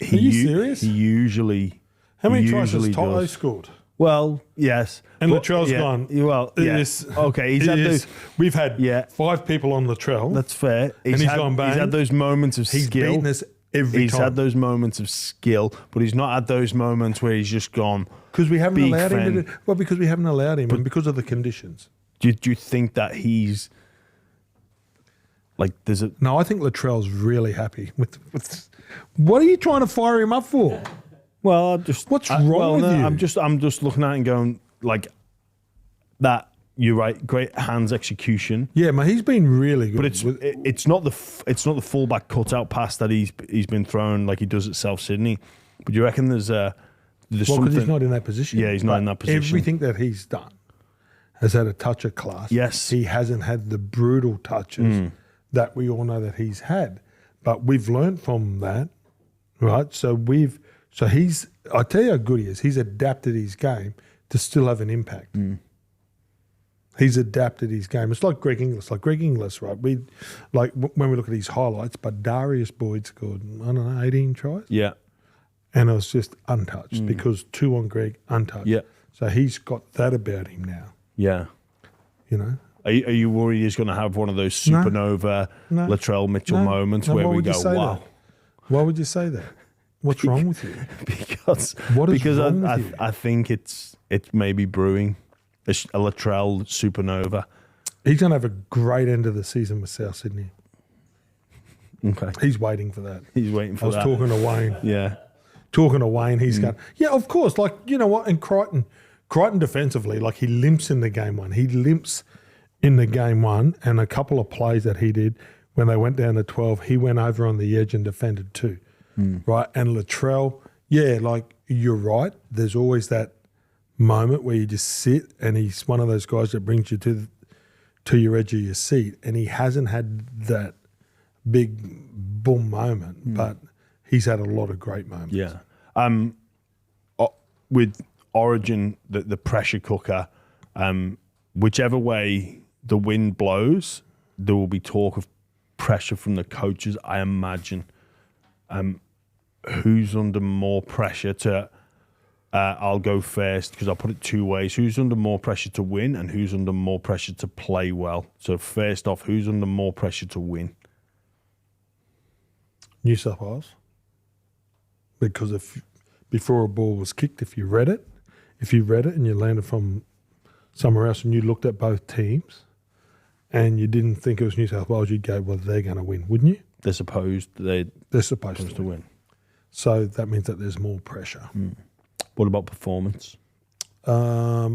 Are you serious? He usually How many he tries has usually Toto does. scored? Well, yes. And But- Latrell's yeah, gone. Well, yeah. Yes. Okay, he's had those. We've had Yeah. 5 people on Latrell. That's fair. he's had, gone bang. He's had those moments of He's skill. beaten us every He's time. had those moments of skill, but he's not had those moments where he's just gone. Because we haven't big allowed him fan. to do. Well, because we haven't allowed him, and because of the conditions. Do you think that he's like? There's a No, I think Latrell's really happy with. What are you trying to fire him up for? well, I'm just What's wrong with you? I'm just looking at it and going like that. You're right. Great hands execution. Yeah, man, he's been really good. But it's not the fullback cutout pass that he's been throwing like he does at South Sydney. But you reckon there's because something? he's not in that position. Yeah, he's not But in that position. Everything that he's done has had a touch of class. Yes. He hasn't had the brutal touches that we all know that he's had. But we've learned from that, right? So he's, I tell you how good he is. He's adapted his game to still have an impact. He's adapted his game. It's like Greg Inglis. Right? When we look at his highlights, but Darius Boyd scored, 18 tries. Yeah. And it was just untouched because 2 on Greg, untouched. Yeah. So he's got that about him now, Yeah. Are Are you worried he's going to have one of those supernova No. Latrell Mitchell No. moments No, where why we would you go, say wow? that? Why would you say that? What's wrong with you? Because What is because wrong with you? I think it's maybe brewing a Latrell supernova. He's going to have a great end of the season with South Sydney. Okay. He's waiting for that. He's waiting for I was that. talking to Wayne. Yeah. He's going, yeah, of course. Like, you know what? And Crichton defensively, like he limps in the game one. He limps in the game one, and a couple of plays that he did when they went down to 12, he went over on the edge and defended too. Right? And Latrell, yeah, like you're right. There's always that moment where you just sit, and he's one of those guys that brings you to your edge of your seat, and he hasn't had that big boom moment, but he's had a lot of great moments. Yeah. With Origin, the pressure cooker, whichever way the wind blows, there will be talk of pressure from the coaches, I imagine. Who's under more pressure to... I'll go first because I'll put it 2 ways. Who's under more pressure to win and who's under more pressure to play well? So first off, who's under more pressure to win? New South Wales. Because before a ball was kicked, if you read it and you landed from somewhere else and you looked at both teams and you didn't think it was New South Wales, you'd go, well, they're going to win, wouldn't you? They're supposed They're supposed to win. So that means that there's more pressure. What about performance? I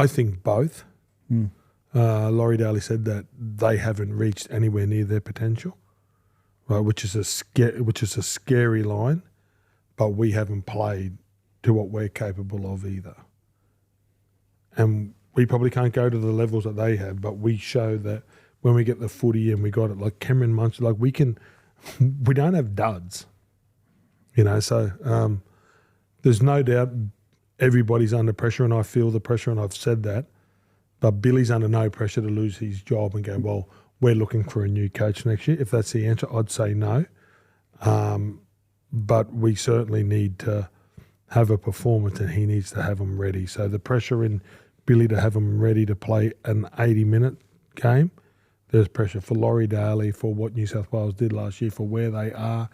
think both. Laurie Daly said that they haven't reached anywhere near their potential, right? Which is a scary line, but we haven't played to what we're capable of either. And we probably can't go to the levels that they have, but we show that when we get the footy and we got it, like Cameron Munster, like we don't have duds, so there's no doubt everybody's under pressure, and I feel the pressure, and I've said that, but Billy's under no pressure to lose his job and go, well, we're looking for a new coach next year. If that's the answer, I'd say no. But we certainly need to have a performance, and he needs to have them ready. So the pressure in Billy to have them ready to play an 80-minute game, there's pressure for Laurie Daly, for what New South Wales did last year, for where they are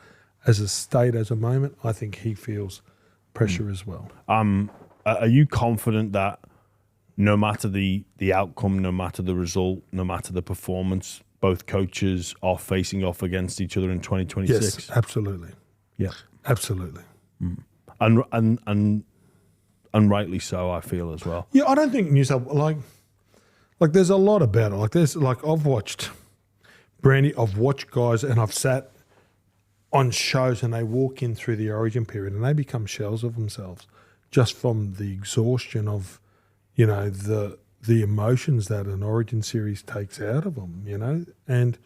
as a state as a moment. I think he feels pressure as well. Are you confident that no matter the outcome, no matter the result, no matter the performance, both coaches are facing off against each other in 2026? Yes, absolutely. Yeah, absolutely. And rightly so, I feel as well. Yeah, I don't think New South like there's a lot about it. Like there's I've watched Brandy, I've watched guys, and I've sat on shows and they walk in through the Origin period and they become shells of themselves just from the exhaustion of, the emotions that an Origin series takes out of them, And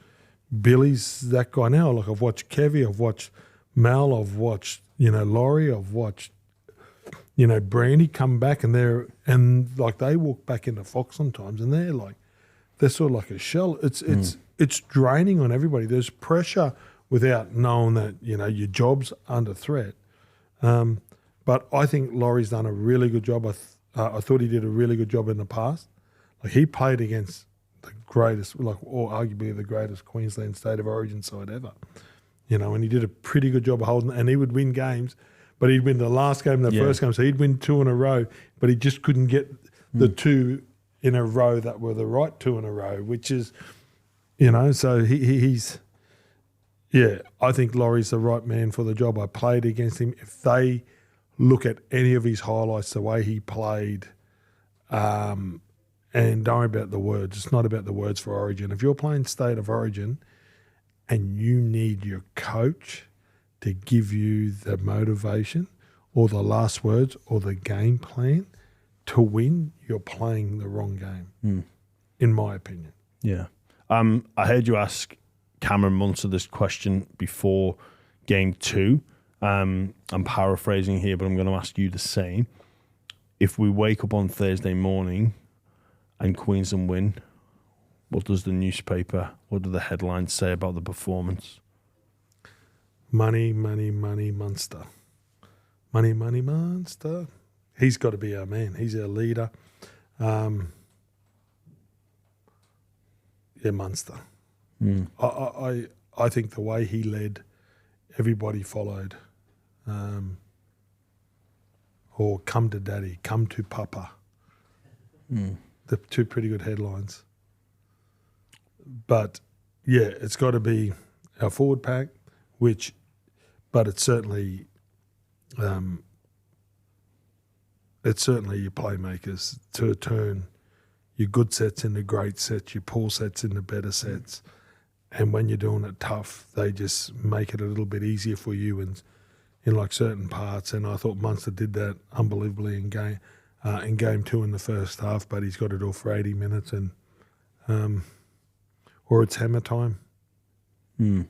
Billy's that guy now. Like I've watched Kevy, I've watched Mel, I've watched, Laurie, I've watched, Brandy come back and they walk back into Fox sometimes and they're sort of like a shell. It's draining on everybody. There's pressure without knowing that, your job's under threat. But I think Laurie's done a really good job. I thought he did a really good job in the past. Like he played against the greatest, or arguably the greatest Queensland State of Origin side ever. And he did a pretty good job of holding, and he would win games, but he'd win the last game, the first game, so he'd win 2 in a row, but he just couldn't get the 2 in a row that were the right 2 in a row, which is, so he's, I think Laurie's the right man for the job. I played against him. If they look at any of his highlights, the way he played, and don't worry about the words. It's not about the words for Origin. If you're playing State of Origin and you need your coach to give you the motivation or the last words or the game plan to win, you're playing the wrong game, in my opinion. Yeah. I heard you ask Cameron Munster this question before game 2. I'm paraphrasing here, but I'm going to ask you the same. If we wake up on Thursday morning and Queensland win, what does the newspaper, what do the headlines say about the performance? Money, money, money, Munster. Money, money, Munster. He's got to be our man. He's our leader. Munster. I think the way he led, everybody followed. Or come to daddy, come to papa. The 2 pretty good headlines. But, it's got to be our forward pack, but it's certainly your playmakers to turn your good sets into great sets, your poor sets into better sets. And when you're doing it tough, they just make it a little bit easier for you in certain parts. And I thought Munster did that unbelievably in game 2 in the first half, but he's got to do it for 80 minutes or it's hammer time. We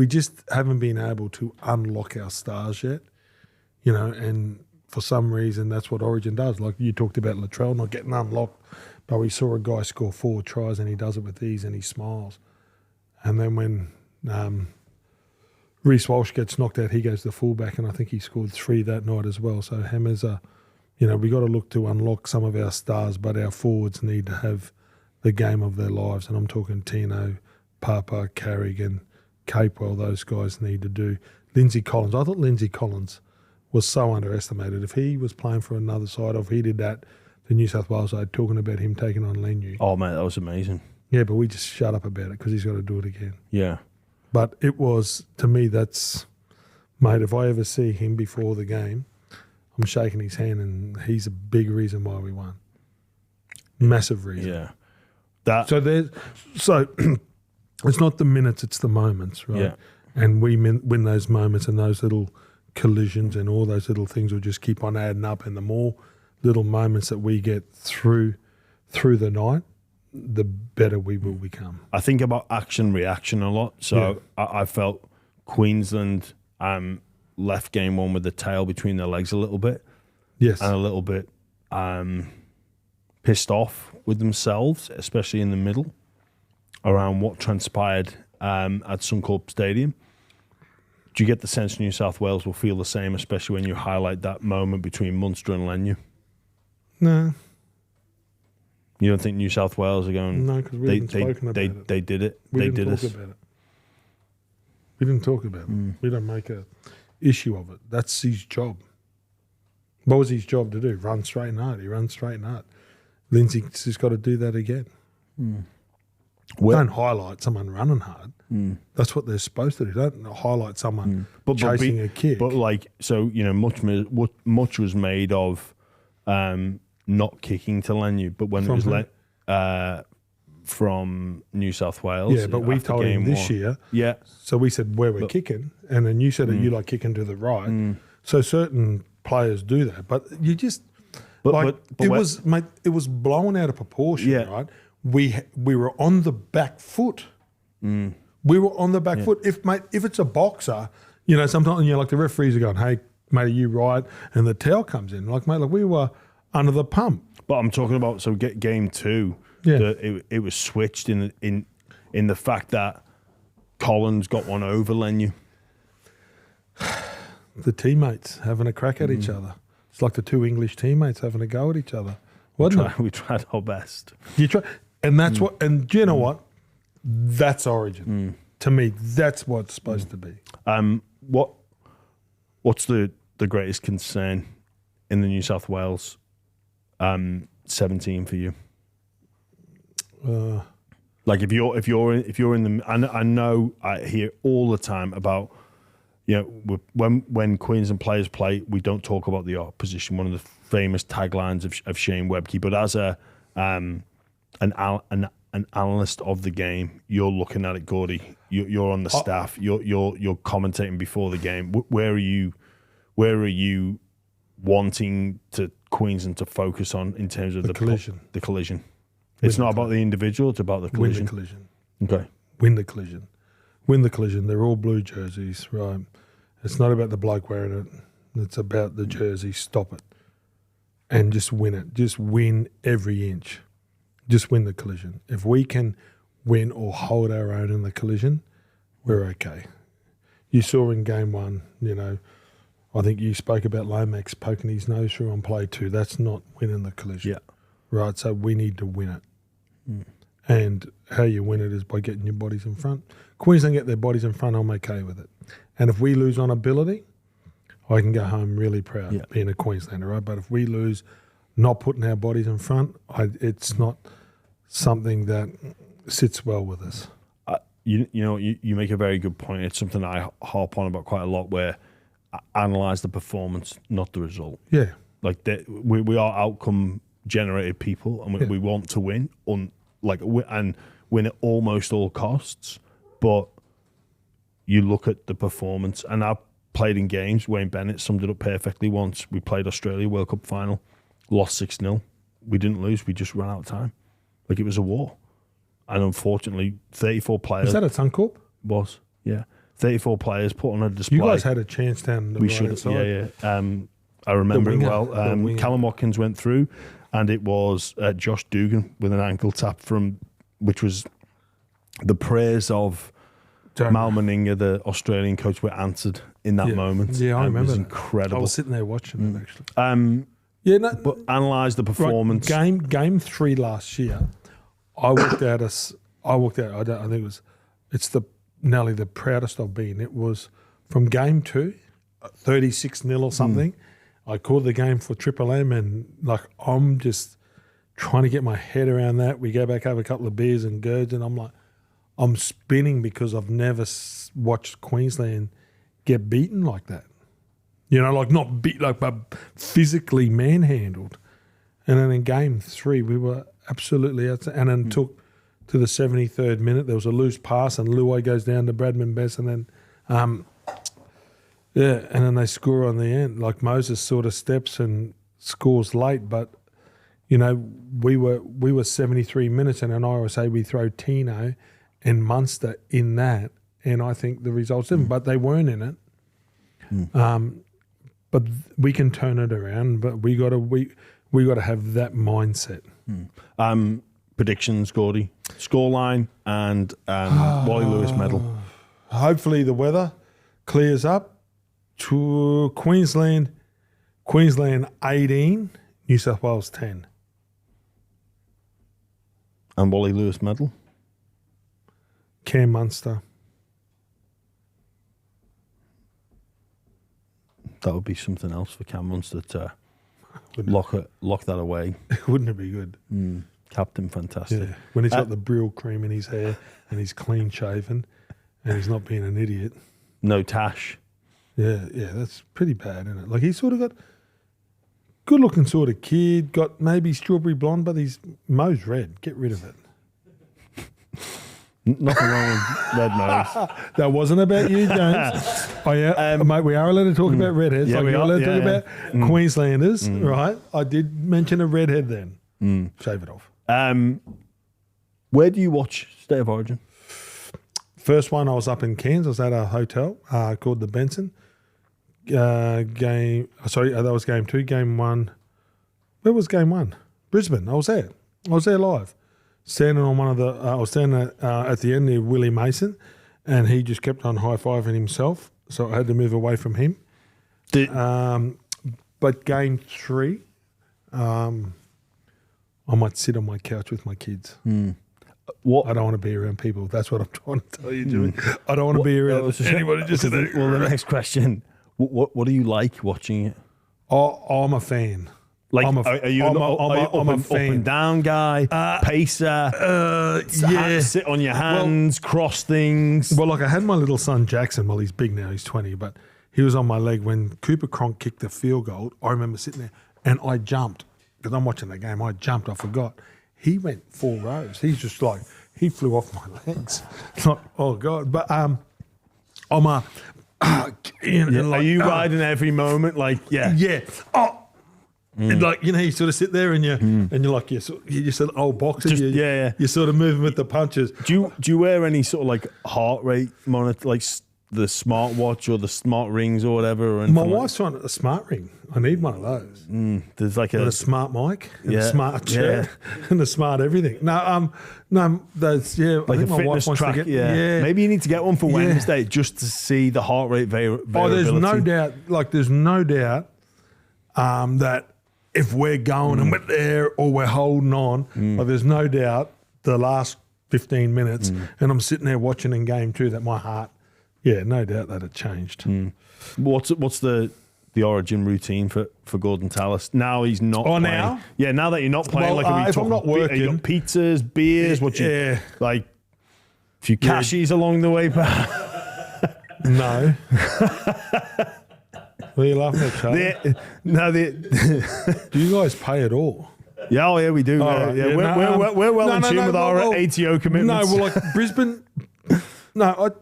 just haven't been able to unlock our stars yet, and for some reason that's what Origin does. Like you talked about Latrell not getting unlocked, but we saw a guy score 4 tries and he does it with ease and he smiles. And then when Reece Walsh gets knocked out, he goes to the fullback, and I think he scored 3 that night as well. So hammers are, we got to look to unlock some of our stars, but our forwards need to have the game of their lives. And I'm talking Tino, Papa, Carrigan, Capewell, those guys need to do. Lindsay Collins. I thought Lindsay Collins was so underestimated. If he was playing for another side, or if he did that, the New South Wales side, talking about him taking on Lenu. Oh, mate, that was amazing. Yeah, but we just shut up about it because he's got to do it again. Yeah. But it was, to me, that's, mate, if I ever see him before the game, I'm shaking his hand, and he's a big reason why we won. Massive reason. Yeah. So it's not the minutes, it's the moments, right? Yeah. And we win those moments and those little collisions and all those little things will just keep on adding up, and the more little moments that we get through the night, the better we will become. I think about action reaction a lot. So I felt Queensland left game one with the tail between their legs a little bit. Yes. And a little bit pissed off with themselves, especially in the middle, around what transpired at Suncorp Stadium. Do you get the sense New South Wales will feel the same, especially when you highlight that moment between Munster and Lenu? No. You don't think New South Wales are going? No, because we haven't spoken about it. They did it. We they didn't did talk it. about it. We didn't talk about it. We don't make a issue of it. That's his job. What was his job to do? Run straight and hard. He runs straight and hard. Lindsay's just got to do that again. Don't highlight someone running hard. That's what they're supposed to do. Don't highlight someone chasing a kick. But much was made of not kicking to Lenu, but when it was from New South Wales. Yeah, but we told him this year. Yeah. So we said where we're kicking, and then you said that you like kicking to the right. So certain players do that, but you just it was blown out of proportion, right? We were on the back foot. We were on the back foot. If it's a boxer, sometimes like the referees are going, "Hey, mate, are you right?" And the towel comes in, like we were under the pump. But I'm talking about game two. Yeah. It was switched in the fact that Collins got one over Lenu. The teammates having a crack at each other. It's like the two English teammates having a go at each other. We tried our best. You try, and that's what. And do you know what? That's origin. To me, that's what it's supposed to be. What's the greatest concern in the New South Wales 17 for you? Like if you're in the, I know I hear all the time about, when Queensland players play, we don't talk about the opposition. One of the famous taglines of Shane Webke. But as an analyst of the game, you're looking at it, Gordie. You're on the staff. You're commentating before the game. Where are you wanting Queensland to focus on in terms of the collision? The collision. It's not about the individual. It's about the collision. Win the collision. Okay. Win the collision. Win the collision. They're all blue jerseys, right? It's not about the bloke wearing it. It's about the jersey. Stop it. And just win it. Just win every inch. Just win the collision. If we can win or hold our own in the collision, we're okay. You saw in game one, I think you spoke about Lomax poking his nose through on play 2. That's not winning the collision. Yeah. Right, so we need to win it. And how you win it is by getting your bodies in front. Queensland get their bodies in front, I'm okay with it. And if we lose on ability, I can go home really proud being a Queenslander, right? But if we lose not putting our bodies in front, it's not something that sits well with us. You make a very good point. It's something I harp on about quite a lot, where I analyse the performance, not the result. Yeah. Like we are outcome generated people, and we want to win and win at almost all costs. But you look at the performance, and I've played in games. Wayne Bennett summed it up perfectly once. We played Australia World Cup final, lost 6-0. We didn't lose. We just ran out of time. Like it was a war. And unfortunately, 34 players. Was that at Suncorp? Was, yeah. 34 players put on a display. You guys had a chance down the right side. Yeah. I remember it well. Callum Watkins went through, and it was Josh Dugan with an ankle tap which was the prayers of Mal Meninga, the Australian coach, were answered in that moment. Yeah, I remember. It was incredible. I was sitting there watching it actually. But analyse the performance. Right, game 3 last year, I walked out. I think it's nearly the proudest I've been. It was from game 2, 36-0 or something. I called the game for Triple M, and I'm just trying to get my head around that. We go back, have a couple of beers and girds, and I'm spinning because I've never watched Queensland get beaten like that. Not beat, but physically manhandled. And then in game 3, we were absolutely outside. And then took to the 73rd minute, there was a loose pass, and Luai goes down to Bradman Bess, and then Yeah, and then they score on the end. Like Moses sort of steps and scores late, but you know, we were 73 minutes, and in IRSA we throw Tino and Munster in that, and I think the results didn't, but they weren't in it. But we can turn it around, but we got to have that mindset. Predictions, Gordie, scoreline, and Wally Lewis medal. Hopefully the weather clears up. To Queensland 18, New South Wales 10. And Wally Lewis medal. Cam Munster. That would be something else for Cam Munster to lock that away. Wouldn't it be good? Captain, fantastic. Yeah. When he's got the Brill cream in his hair and he's clean shaven and he's not being an idiot. No tash. Yeah, that's pretty bad, isn't it? Like he's sort of got good looking sort of kid, got maybe strawberry blonde, but he's Mo's red. Get rid of it. Nothing wrong with red nose. That wasn't about you, James. Mate, we are allowed to talk about redheads. Yeah, like we you're are. allowed to talk Yeah, about Queenslanders, right? I did mention a redhead then. Shave it off. Where do you watch State of Origin? First one, I was up in Cairns. I was at a hotel called the Benson. That was game 2. Game 1. Where was game 1? Brisbane. I was there live. Standing on one of the, I was standing at the end near Willie Mason, and he just kept on high-fiving himself, so I had to move away from him. But game 3, I might sit on my couch with my kids. What? I don't want to be around people. That's what I'm trying to tell you, Jimmy. I don't want to be around anybody. Well, the next question, what do you like watching it? I'm a fan. Like, are you a fan. Up and down guy, pacer, sit on your hands, cross things? Well, like I had my little son Jackson. Well, he's big now, he's 20, but he was on my leg when Cooper Cronk kicked the field goal. I remember sitting there and I jumped because I'm watching the game. I jumped, I forgot. He went 4 rows. He's just like, he flew off my legs. Like, oh God. But I'm a, are you riding every moment? Like, yeah. Oh. Like, you know, you sort of sit there and you're like, you're just an old boxer. You're sort of moving with the punches. Do you wear any sort of like heart rate monitor, like the smartwatch or the smart rings or whatever? Or my wife's trying a smart ring. I need one of those. There's like a smart mic, and a smart chair, and a smart everything. No, that's like I think a my fitness wife track. wants to get, Maybe you need to get one for Wednesday just to see the heart rate variability. Oh, there's no doubt. Like, there's no doubt that if we're going and we're there or we're holding on, like, there's no doubt the last 15 minutes, and I'm sitting there watching in game 2 that my heart, no doubt that it changed. What's the Origin routine for Gorden Tallis? Now he's not playing. Now? Yeah, now that you're not playing, well, if I'm not working, you got pizzas, beers, like a few cashies along the way back? No. What are you laughing at, Charlie? Do you guys pay at all? Yeah, we do. We're well in tune with our ATO commitments. No, well, like Brisbane. No,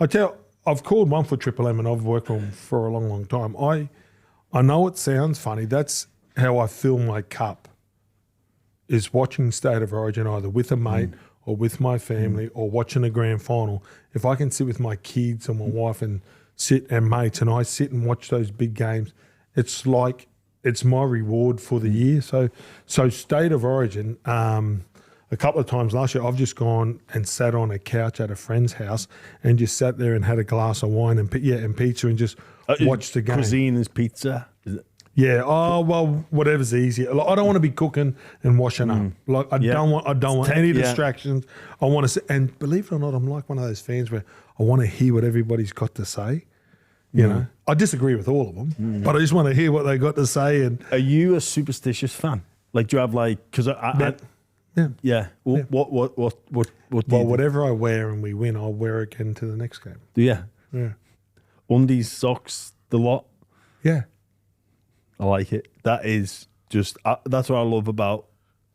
I tell you, I've called one for Triple M and I've worked on for a long, long time. I know it sounds funny. That's how I fill my cup, is watching State of Origin either with a mate or with my family or watching a grand final. If I can sit with my kids and my wife and sit and mates and I sit and watch those big games, it's like it's my reward for the year. So State of Origin, a couple of times last year, I've just gone and sat on a couch at a friend's house and just sat there and had a glass of wine and pizza and just watched the game. Cuisine is pizza? Is it? Yeah. Oh, well, whatever's easier. Like, I don't want to be cooking and washing up. Like, I don't want any distractions. I want to sit, and believe it or not, I'm like one of those fans where I want to hear what everybody's got to say. You know, I disagree with all of them, but I just want to hear what they got to say. And are you a superstitious fan? Like, do you have like, because whatever I wear and we win, I'll wear again to the next game. Yeah. Undies, socks, the lot. Yeah. I like it. That is just, that's what I love about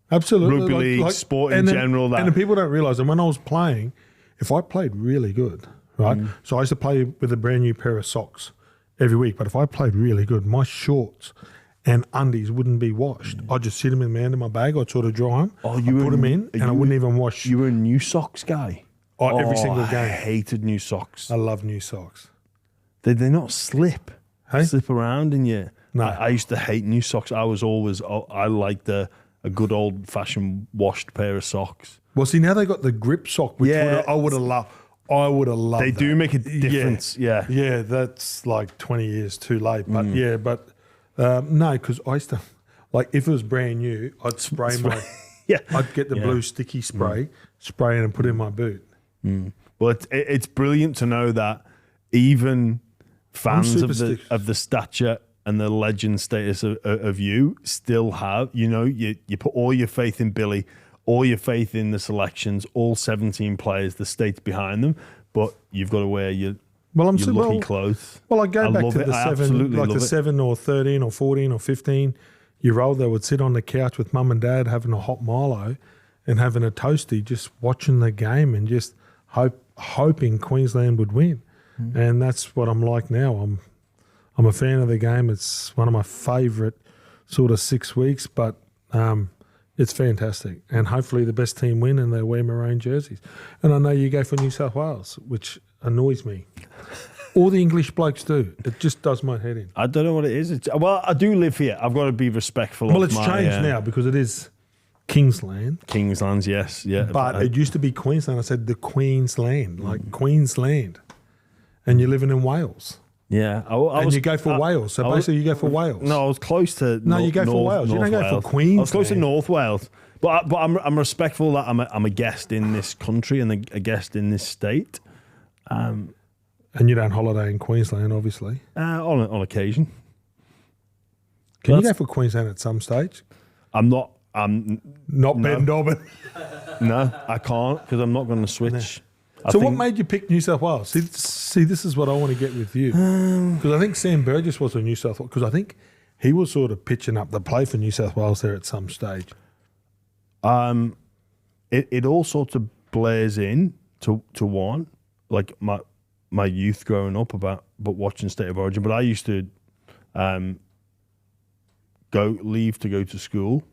absolutely rugby league, sport in general. And the people don't realise, and when I was playing, if I played really good, right? So I used to play with a brand new pair of socks every week. But if I played really good, my shorts and undies wouldn't be washed. I'd just sit them in my hand in my bag. I'd sort of dry them. Oh, I'd put them in, and I wouldn't even wash. You were a new socks guy? Every single I game. hated new socks. I love new socks. Did they not slip? Hey? Slip around in you? No. I used to hate new socks. I liked a good old-fashioned washed pair of socks. Well, see, now they got the grip sock, which Yeah. I would have loved. They that. do make a difference, yeah. Yeah, that's like 20 years too late. But no, because I used to, like, if it was brand new, I'd spray my, I'd get the blue sticky spray it and put it in my boot. Well, it's brilliant to know that even fans of the stature and the legend status of you still have, you put all your faith in Billy, all your faith in the selections, all 17 players, the state's behind them, but you've got to wear your lucky clothes. Well, I go back to the 7 or 13 or 14 or 15-year-old that would sit on the couch with mum and dad having a hot Milo and having a toastie, just watching the game and just hoping Queensland would win. And that's what I'm like now. I'm a fan of the game. It's one of my favourite sort of 6 weeks, but it's fantastic. And hopefully the best team win and they wear maroon jerseys. And I know you go for New South Wales, which annoys me. All the English blokes do. It just does my head in. I don't know what it is. Well, I do live here. I've got to be respectful Well, of it's changed now because it is Kingsland. Kingslands, yes. Yeah. But it used to be Queensland. I said the Queensland, like Queensland. And you're living in Wales. Yeah. You go for Wales. So basically you go for Wales. No, I was close to you go for Wales. You don't go for Queensland. I was close to North Wales. But I'm respectful that I'm a guest in this country and a guest in this state. And you don't holiday in Queensland, obviously. On occasion. Can you go for Queensland at some stage? I'm not Ben Dobbin. No, I can't because I'm not going to switch. So what made you pick New South Wales? See, this is what I want to get with you. Because I think Sam Burgess was a New South Wales. Because I think he was sort of pitching up the play for New South Wales there at some stage. It all sorts of blares in to one, like my youth growing up but watching State of Origin. But I used to leave to go to school.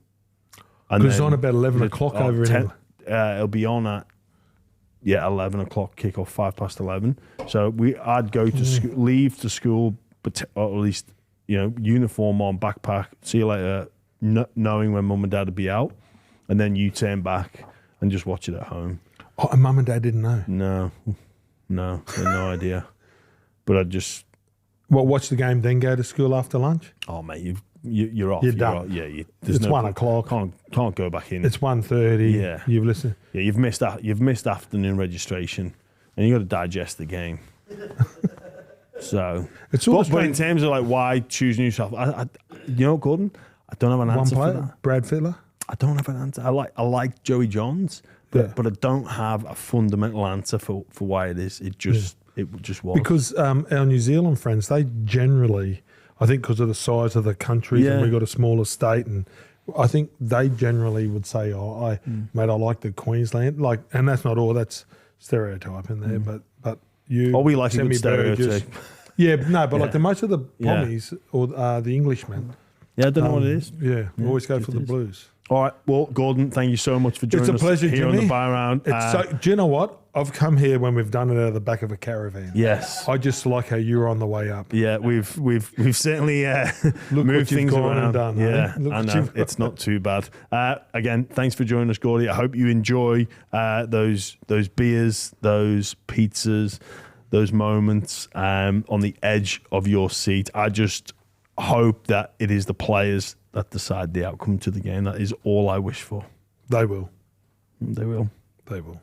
Because it's on about 11 o'clock over in England. It'll be on at 11 o'clock kickoff, 11:05. So I'd go to school, leave to school, or at least uniform on, backpack. See you later, knowing when mum and dad would be out, and then you turn back and just watch it at home. Oh, and mum and dad didn't know. No, they had no idea. But I'd just watch the game, then go to school after lunch. Oh mate, you're off. You're done. Yeah, it's 1 o'clock. Can't go back in. It's 1:30. Yeah, you've listened. Yeah, you've missed afternoon registration, and you got to digest the game. So it's all. But in terms of like why choose New South, Gordon, I don't have an answer for that. Brad Fittler. I don't have an answer. I like Joey Johns, but I don't have a fundamental answer for why it is. It just was because our New Zealand friends, they generally. I think because of the size of the countries and we've got a smaller state, and I think they generally would say, mate, I like the Queensland. And that's not all, that's stereotype in there, but you... Oh, we like a good stereotype. Like most of the Pommies or the Englishmen... Yeah, I don't know what it is. Yeah, we always go for the Blues. All right, well, Gordon, thank you so much for joining us pleasure, here Jimmy. on the Buy Round. Do you know what? I've come here when we've done it out of the back of a caravan. Yes. I just like how you're on the way up. Yeah, we've certainly moved things around. And done, yeah, I know. It's not too bad. Again, thanks for joining us, Gordie. I hope you enjoy those beers, those pizzas, those moments on the edge of your seat. I just hope that it is the players that decide the outcome to the game. That is all I wish for. They will. They will. They will.